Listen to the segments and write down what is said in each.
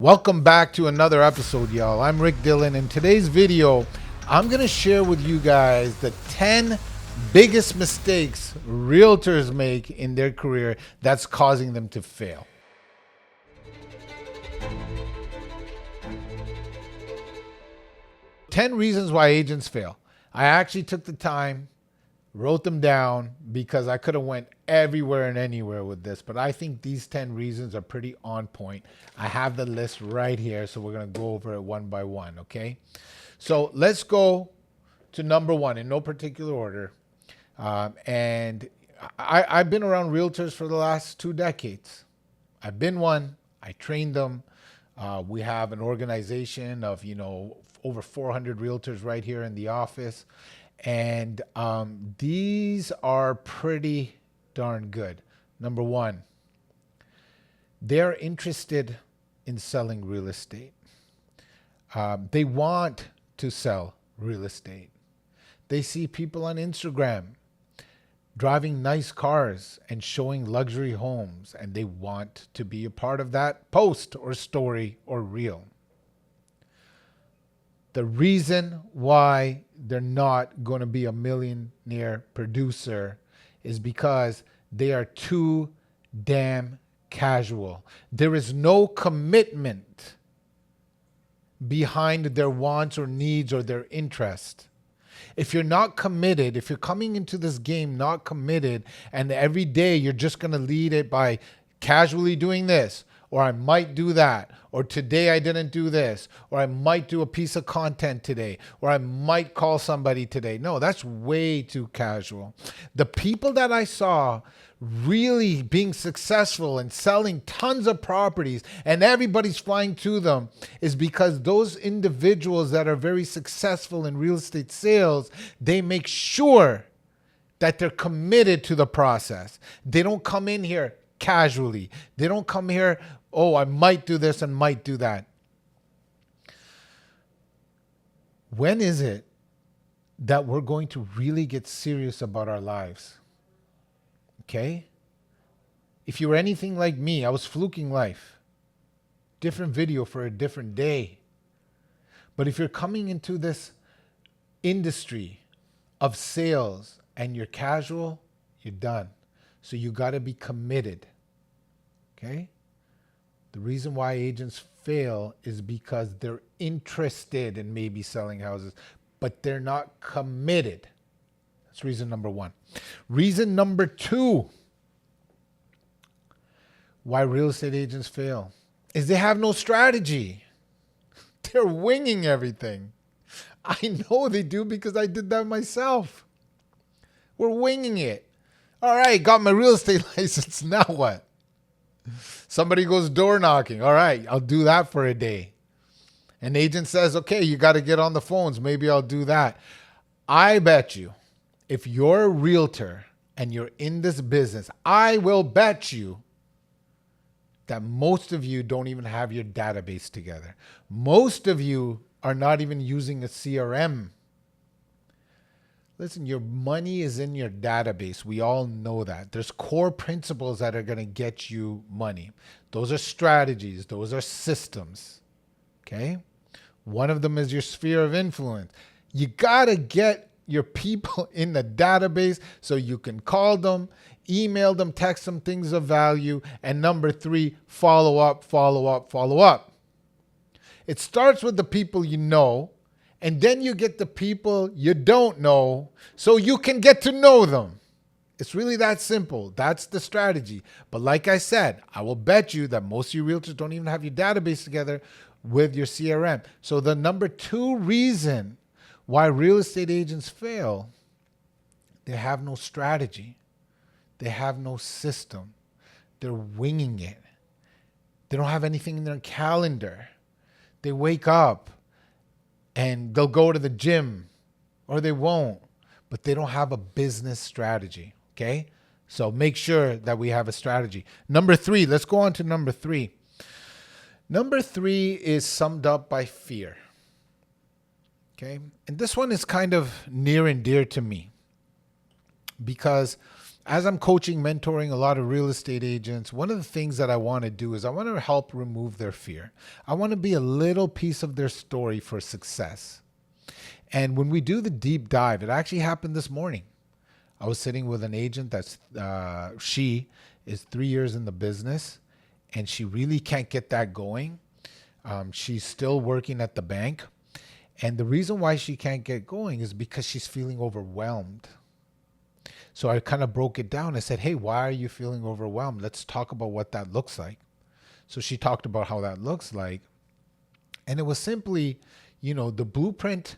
Welcome back to another episode, y'all. I'm Rick Dhillon. In today's video, I'm going to share with you guys the 10 biggest mistakes realtors make in their career that's causing them to fail. Ten reasons why agents fail. I actually took the time, wrote them down because I could have went everywhere and anywhere with this, but I think these 10 reasons are pretty on point. I have the list right here, so we're going to go over it one by one, okay? So let's go to number one in no particular order. I've been around realtors for the last 2 decades. I've been one. I trained them. We have an organization of, over 400 realtors right here in the office. And these are pretty darn good. Number one, they're interested in selling real estate. They want to sell real estate. They see people on Instagram driving nice cars and showing luxury homes, and they want to be a part of that post or story or reel. The reason why they're not going to be a millionaire producer is because they are too damn casual. There is no commitment behind their wants or needs or their interest. If you're not committed, if you're coming into this game not committed, and every day you're just going to lead it by casually doing this, or I might do that, or today I didn't do this, or I might do a piece of content today, or I might call somebody today. No, that's way too casual. The people that I saw really being successful and selling tons of properties and everybody's flying to them is because those individuals that are very successful in real estate sales, they make sure that they're committed to the process. They don't come in here casually. They don't come here, oh, I might do this and might do that. When is it that we're going to really get serious about our lives? Okay? If you were anything like me, I was fluking life. Different video for a different day. But if you're coming into this industry of sales and you're casual, you're done. So you got to be committed. Okay? The reason why agents fail is because they're interested in maybe selling houses, but they're not committed. That's reason number one. Reason number two why real estate agents fail is they have no strategy. They're winging everything. I know they do because I did that myself. We're winging it. All right, got my real estate license. Now what? Somebody goes door knocking. All right, I'll do that for a day. An agent says, okay, you got to get on the phones. Maybe I'll do that. I bet you, if you're a realtor and you're in this business, I will bet you that most of you don't even have your database together. Most of you are not even using a CRM. Listen, your money is in your database. We all know that. There's core principles that are going to get you money. Those are strategies. Those are systems. Okay? One of them is your sphere of influence. You got to get your people in the database so you can call them, email them, text them things of value. And number 3, follow up, follow up, follow up. It starts with the people you know. And then you get the people you don't know so you can get to know them. It's really that simple. That's the strategy. But like I said, I will bet you that most of you realtors don't even have your database together with your CRM. So the number 2 reason why real estate agents fail, they have no strategy. They have no system. They're winging it. They don't have anything in their calendar. They wake up and they'll go to the gym or they won't, but they don't have a business strategy, okay? So make sure that we have a strategy. Number 3, let's go on to number 3. Number 3 is summed up by fear, okay? And this one is kind of near and dear to me because as I'm coaching, mentoring a lot of real estate agents, one of the things that I want to do is I want to help remove their fear. I want to be a little piece of their story for success. And when we do the deep dive, it actually happened this morning. I was sitting with an agent she is 3 years in the business and she really can't get that going. She's still working at the bank. And the reason why she can't get going is because she's feeling overwhelmed. So I kind of broke it down. I said, hey, why are you feeling overwhelmed? Let's talk about what that looks like. So she talked about how that looks like. And it was simply, the blueprint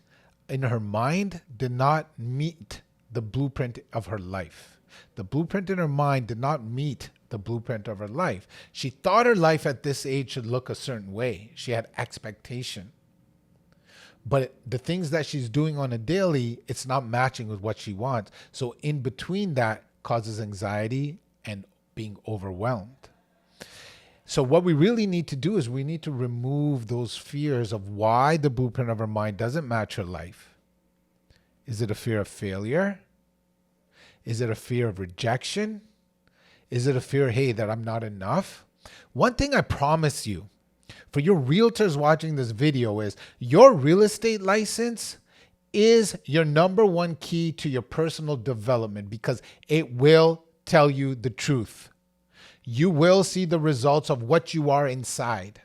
in her mind did not meet the blueprint of her life. The blueprint in her mind did not meet the blueprint of her life. She thought her life at this age should look a certain way. She had expectation. But the things that she's doing on a daily, it's not matching with what she wants. So in between that causes anxiety and being overwhelmed. So what we really need to do is we need to remove those fears of why the blueprint of her mind doesn't match her life. Is it a fear of failure? Is it a fear of rejection? Is it a fear, hey, that I'm not enough? One thing I promise you, for your realtors watching this video, is your real estate license is your number one key to your personal development because it will tell you the truth. You will see the results of what you are inside.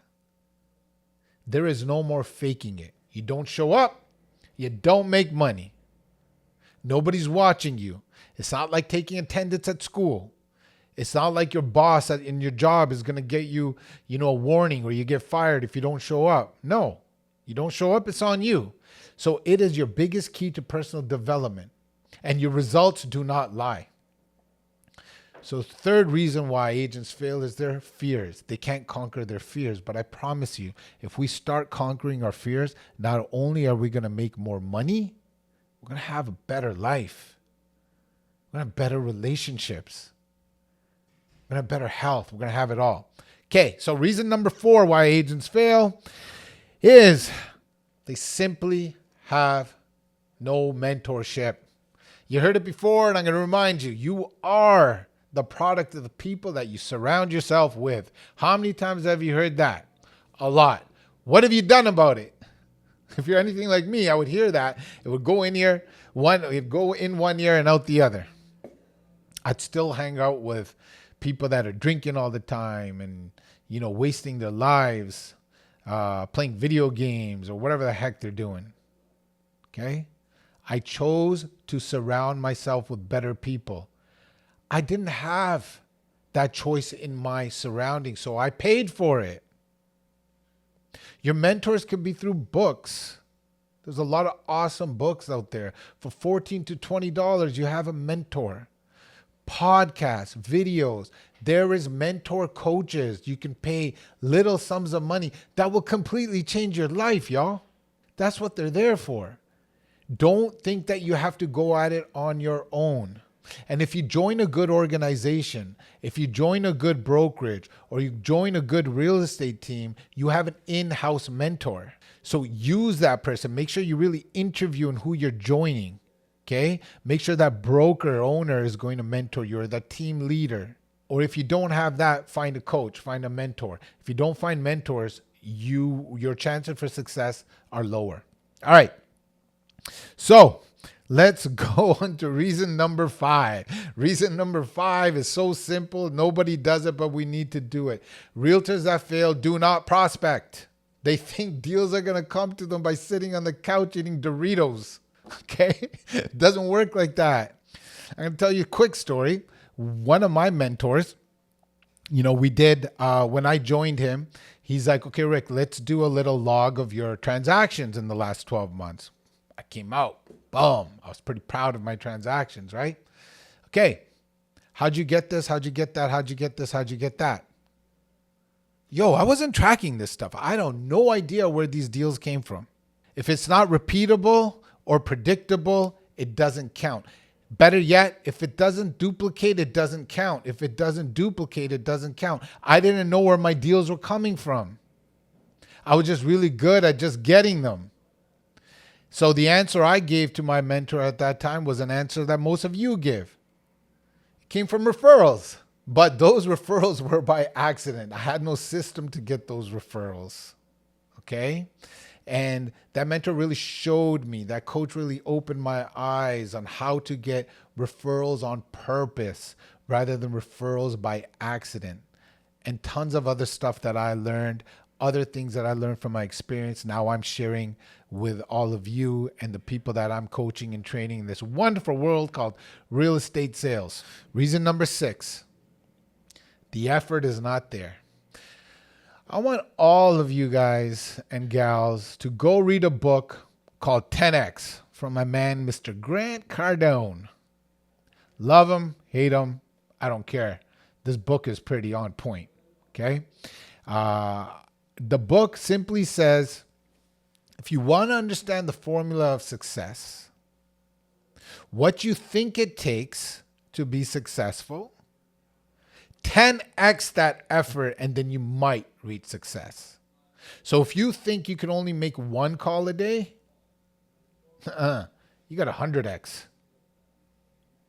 There is no more faking it. You don't show up, you don't make money. Nobody's watching you. It's not like taking attendance at school. It's not like your boss in your job is going to get you, a warning or you get fired if you don't show up. No, you don't show up, it's on you. So it is your biggest key to personal development, and your results do not lie. So the third reason why agents fail is their fears. They can't conquer their fears. But I promise you, if we start conquering our fears, not only are we going to make more money, we're going to have a better life. We're going to have better relationships. We're going to have better health. We're going to have it all. Okay, so reason number 4 why agents fail is they simply have no mentorship. You heard it before, and I'm going to remind you, you are the product of the people that you surround yourself with. How many times have you heard that? A lot. What have you done about it? If you're anything like me, I would hear that. It would go in here, it'd go in one ear and out the other. I'd still hang out with people that are drinking all the time and, wasting their lives, playing video games or whatever the heck they're doing. Okay? I chose to surround myself with better people. I didn't have that choice in my surroundings, so I paid for it. Your mentors could be through books. There's a lot of awesome books out there. For $14 to $20, you have a mentor. Podcasts, videos. There is mentor coaches. You can pay little sums of money that will completely change your life, y'all. That's what they're there for. Don't think that you have to go at it on your own. And if you join a good organization, if you join a good brokerage, or you join a good real estate team, you have an in-house mentor. So use that person. Make sure you really interview in who you're joining. Okay? Make sure that broker owner is going to mentor you, or that team leader. Or if you don't have that, find a coach, find a mentor. If you don't find mentors, your chances for success are lower. All right. So let's go on to reason number 5. Reason number 5 is so simple. Nobody does it, but we need to do it. Realtors that fail do not prospect. They think deals are going to come to them by sitting on the couch eating Doritos. Okay? It doesn't work like that. I'm going to tell you a quick story. One of my mentors, we did, when I joined him, he's like, okay, Rick, let's do a little log of your transactions in the last 12 months. I came out, boom. I was pretty proud of my transactions, right? Okay. How'd you get this? How'd you get that? How'd you get this? How'd you get that? Yo, I wasn't tracking this stuff. I don't no idea where these deals came from. If it's not repeatable or predictable, it doesn't count. Better yet, if it doesn't duplicate, it doesn't count. If it doesn't duplicate, it doesn't count. I didn't know where my deals were coming from. I was just really good at just getting them. So the answer I gave to my mentor at that time was an answer that most of you give. came from referrals. But those referrals were by accident. I had no system to get those referrals. Okay. And that mentor really showed me, that coach really opened my eyes on how to get referrals on purpose rather than referrals by accident. And tons of other stuff that I learned, other things that I learned from my experience. Now I'm sharing with all of you and the people that I'm coaching and training in this wonderful world called real estate sales. Reason number 6, the effort is not there. I want all of you guys and gals to go read a book called 10X from my man, Mr. Grant Cardone. Love him, hate him, I don't care. This book is pretty on point, okay? The book simply says, if you want to understand the formula of success, what you think it takes to be successful, 10x that effort, and then you might reach success. So if you think you can only make one call a day, you got 100x.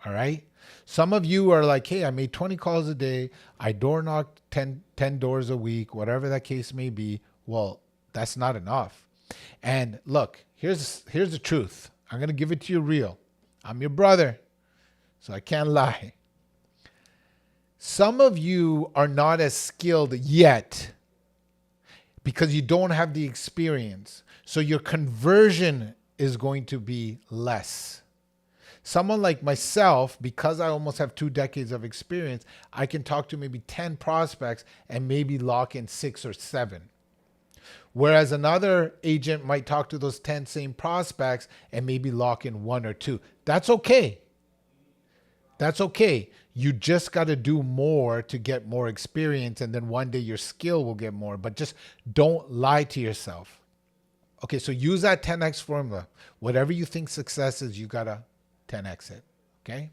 All right. Some of you are like, hey, I made 20 calls a day. I door knocked 10 doors a week, whatever that case may be. Well, that's not enough. And look, here's the truth. I'm going to give it to you real. I'm your brother, so I can't lie. Some of you are not as skilled yet because you don't have the experience. So your conversion is going to be less. Someone like myself, because I almost have 2 decades of experience, I can talk to maybe 10 prospects and maybe lock in 6 or 7. Whereas another agent might talk to those 10 same prospects and maybe lock in 1 or 2. That's okay. That's okay. You just got to do more to get more experience, and then one day your skill will get more. But just don't lie to yourself. Okay, so use that 10x formula. Whatever you think success is, you got to 10x it. Okay?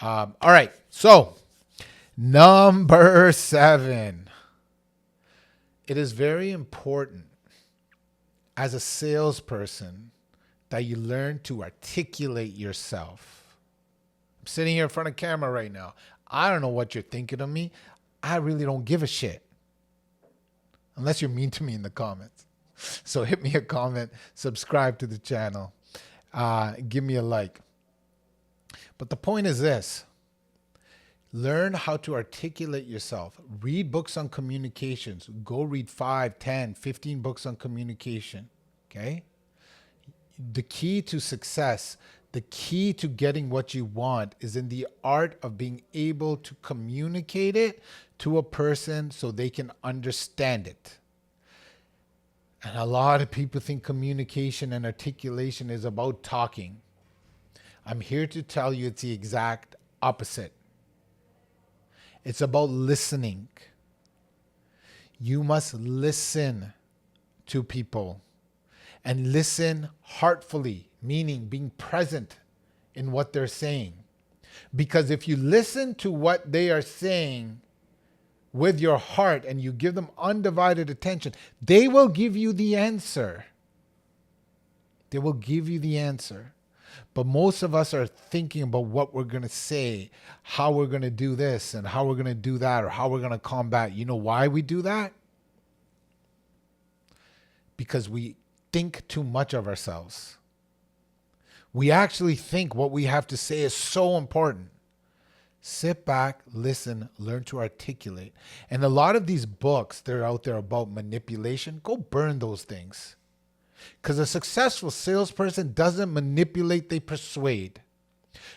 All right, so number 7. It is very important as a salesperson that you learn to articulate yourself. I'm sitting here in front of camera right now. I don't know what you're thinking of me. I really don't give a shit. Unless you're mean to me in the comments. So hit me a comment, subscribe to the channel, give me a like. But the point is this. Learn how to articulate yourself. Read books on communications. Go read 5, 10, 15 books on communication. Okay? The key to success, the key to getting what you want is in the art of being able to communicate it to a person so they can understand it. And a lot of people think communication and articulation is about talking. I'm here to tell you it's the exact opposite. It's about listening. You must listen to people and listen heartfully, meaning being present in what they're saying. Because if you listen to what they are saying with your heart and you give them undivided attention, they will give you the answer. They will give you the answer. But most of us are thinking about what we're going to say, how we're going to do this and how we're going to do that, or how we're going to combat. You know why we do that? Because we think too much of ourselves. We actually think what we have to say is so important. Sit back, listen, learn to articulate. And a lot of these books that are out there about manipulation, go burn those things. Because a successful salesperson doesn't manipulate, they persuade.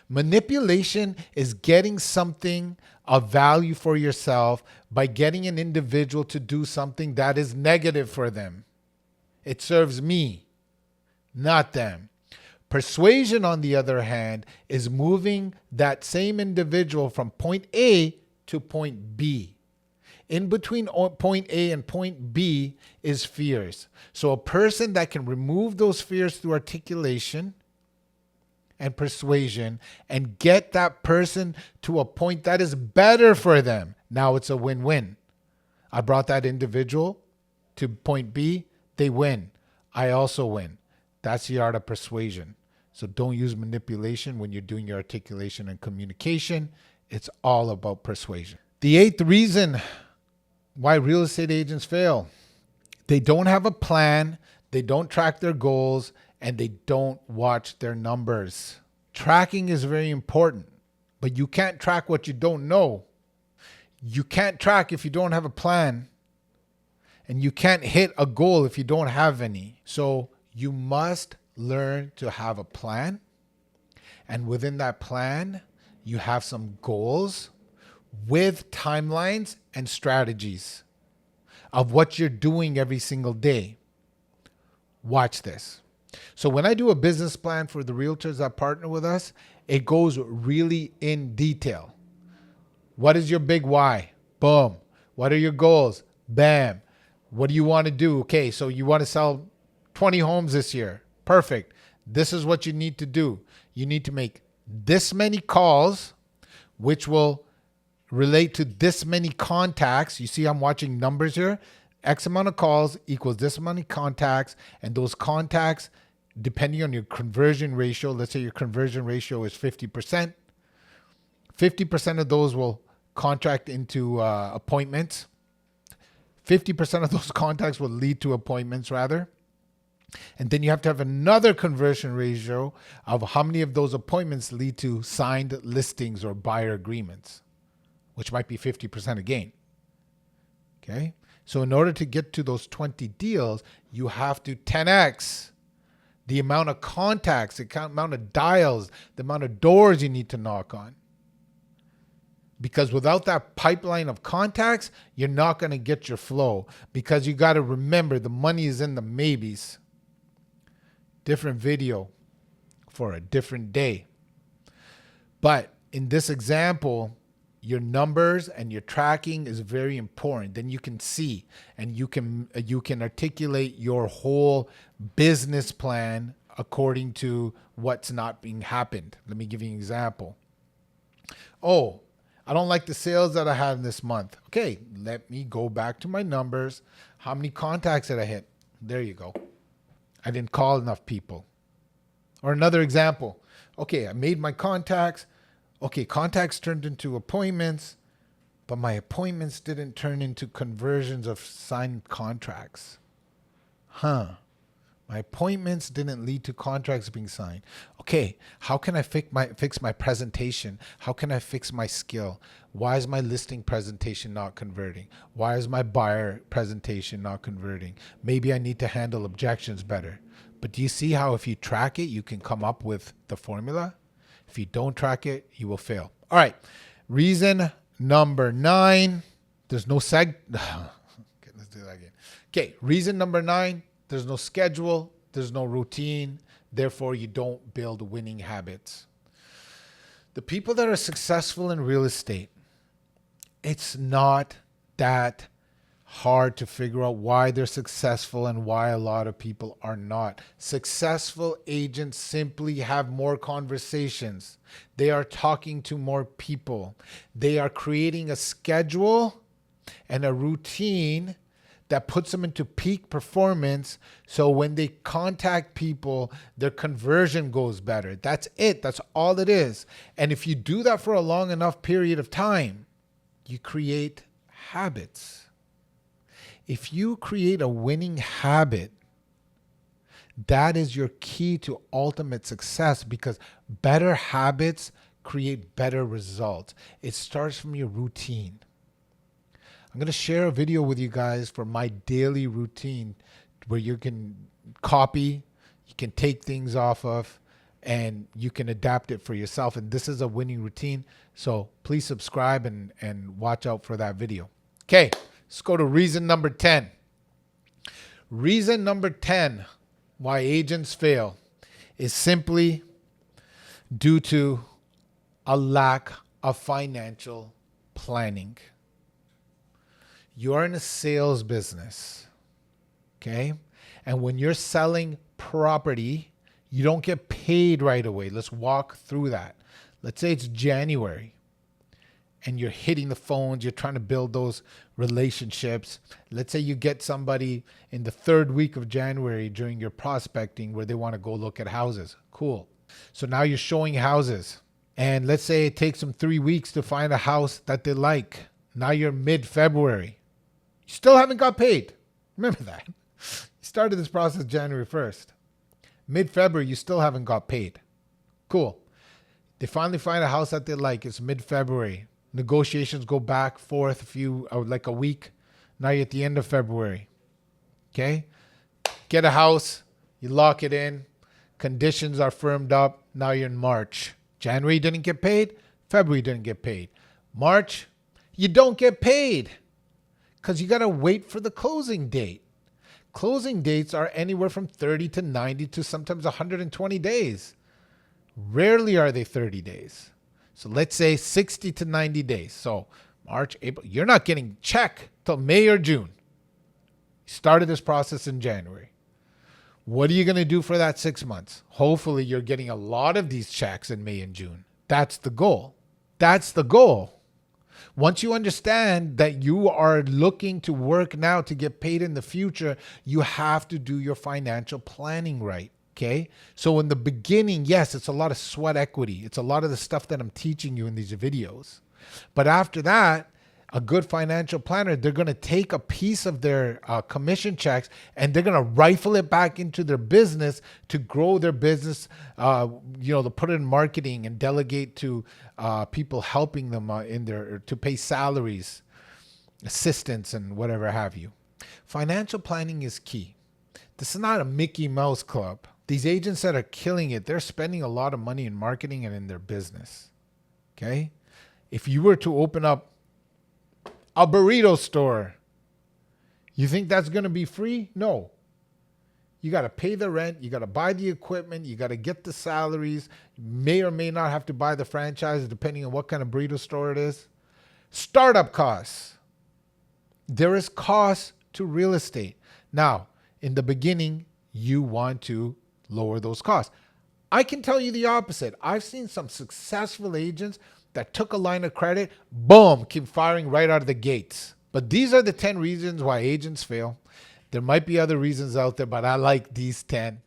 Manipulation is getting something of value for yourself by getting an individual to do something that is negative for them. It serves me, not them. Persuasion, on the other hand, is moving that same individual from point A to point B. In between point A and point B is fears. So a person that can remove those fears through articulation and persuasion and get that person to a point that is better for them. Now it's a win-win. I brought that individual to point B, they win. I also win. That's the art of persuasion. So don't use manipulation when you're doing your articulation and communication. It's all about persuasion. The eighth reason why real estate agents fail: they don't have a plan, they don't track their goals, and they don't watch their numbers. Tracking is very important, but you can't track what you don't know. You can't track if you don't have a plan, and you can't hit a goal if you don't have any. So you must learn to have a plan, and within that plan, you have some goals with timelines and strategies of what you're doing every single day. Watch this. So when I do a business plan for the realtors that partner with us, it goes really in detail. What is your big why? Boom. What are your goals? Bam. What do you want to do? Okay, so you want to sell 20 homes this year. Perfect. This is what you need to do. You need to make this many calls, which will relate to this many contacts. You see, I'm watching numbers here. X amount of calls equals this many contacts. And those contacts, depending on your conversion ratio, let's say your conversion ratio is 50%. 50% of those will contract into appointments. 50% of those contacts will lead to appointments rather. And then you have to have another conversion ratio of how many of those appointments lead to signed listings or buyer agreements, which might be 50% again. Okay. So in order to get to those 20 deals, you have to 10x the amount of contacts, the amount of dials, the amount of doors you need to knock on. Because without that pipeline of contacts, you're not going to get your flow, because you got to remember the money is in the maybes. Different video for a different day. But in this example, your numbers and your tracking is very important. Then you can see and you can articulate your whole business plan according to what's not being happened. Let me give you an example. Oh, I don't like the sales that I had this month. Okay, let me go back to my numbers. How many contacts did I hit? There you go. I didn't call enough people. Or another example. Okay, I made my contacts. Okay, contacts turned into appointments, but my appointments didn't turn into conversions of signed contracts. My appointments didn't lead to contracts being signed. Okay, how can I fix my presentation? How can I fix my skill? Why is my listing presentation not converting? Why is my buyer presentation not converting? Maybe I need to handle objections better. But do you see how if you track it, you can come up with the formula? If you don't track it, you will fail. All right, reason number 9. There's no okay, let's do that again. Okay, reason number 9. There's no schedule, there's no routine, therefore you don't build winning habits. The people that are successful in real estate, it's not that hard to figure out why they're successful and why a lot of people are not. Successful agents simply have more conversations. They are talking to more people. They are creating a schedule and a routine that puts them into peak performance. So when they contact people, their conversion goes better. That's it. That's all it is. And if you do that for a long enough period of time, you create habits. If you create a winning habit, that is your key to ultimate success, because better habits create better results. It starts from your routine. I'm going to share a video with you guys for my daily routine where you can copy, you can take things off of, and you can adapt it for yourself. And this is a winning routine. So please subscribe and watch out for that video. Okay, let's go to reason number 10. Reason number 10 why agents fail is simply due to a lack of financial planning. You're in a sales business, okay? And when you're selling property, you don't get paid right away. Let's walk through that. Let's say it's January and you're hitting the phones, you're trying to build those relationships. Let's say you get somebody in the 3rd week of January during your prospecting where they want to go look at houses. Cool. So now you're showing houses. And let's say it takes them 3 weeks to find a house that they like. Now you're mid-February. You still haven't got paid. Remember that. You started this process January 1st. Mid-February, you still haven't got paid. Cool. They finally find a house that they like. It's mid-February. Negotiations go back, forth like a week. Now you're at the end of February. Okay? Get a house. You lock it in. Conditions are firmed up. Now you're in March. January didn't get paid. February didn't get paid. March, you don't get paid because you got to wait for the closing date. Closing dates are anywhere from 30 to 90 to sometimes 120 days. Rarely are they 30 days. So let's say 60 to 90 days. So March, April, you're not getting check till May or June. You started this process in January. What are you going to do for that 6 months? Hopefully you're getting a lot of these checks in May and June. That's the goal. That's the goal. Once you understand that you are looking to work now to get paid in the future, you have to do your financial planning right. Okay. So in the beginning, yes, it's a lot of sweat equity. It's a lot of the stuff that I'm teaching you in these videos. But after that, a good financial planner, they're going to take a piece of their commission checks and they're going to rifle it back into their business to grow their business, to put it in marketing and delegate to people helping them to pay salaries, assistants, and whatever have you. Financial planning is key. This is not a Mickey Mouse club. These agents that are killing it, they're spending a lot of money in marketing and in their business. Okay? If you were to open up a burrito store, you think that's going to be free? No. You got to pay the rent. You got to buy the equipment. You got to get the salaries. You may or may not have to buy the franchise depending on what kind of burrito store it is. Startup costs. There is cost to real estate. Now, in the beginning, you want to lower those costs. I can tell you the opposite. I've seen some successful agents that took a line of credit, boom, keep firing right out of the gates. But these are the 10 reasons why agents fail. There might be other reasons out there, but I like these 10.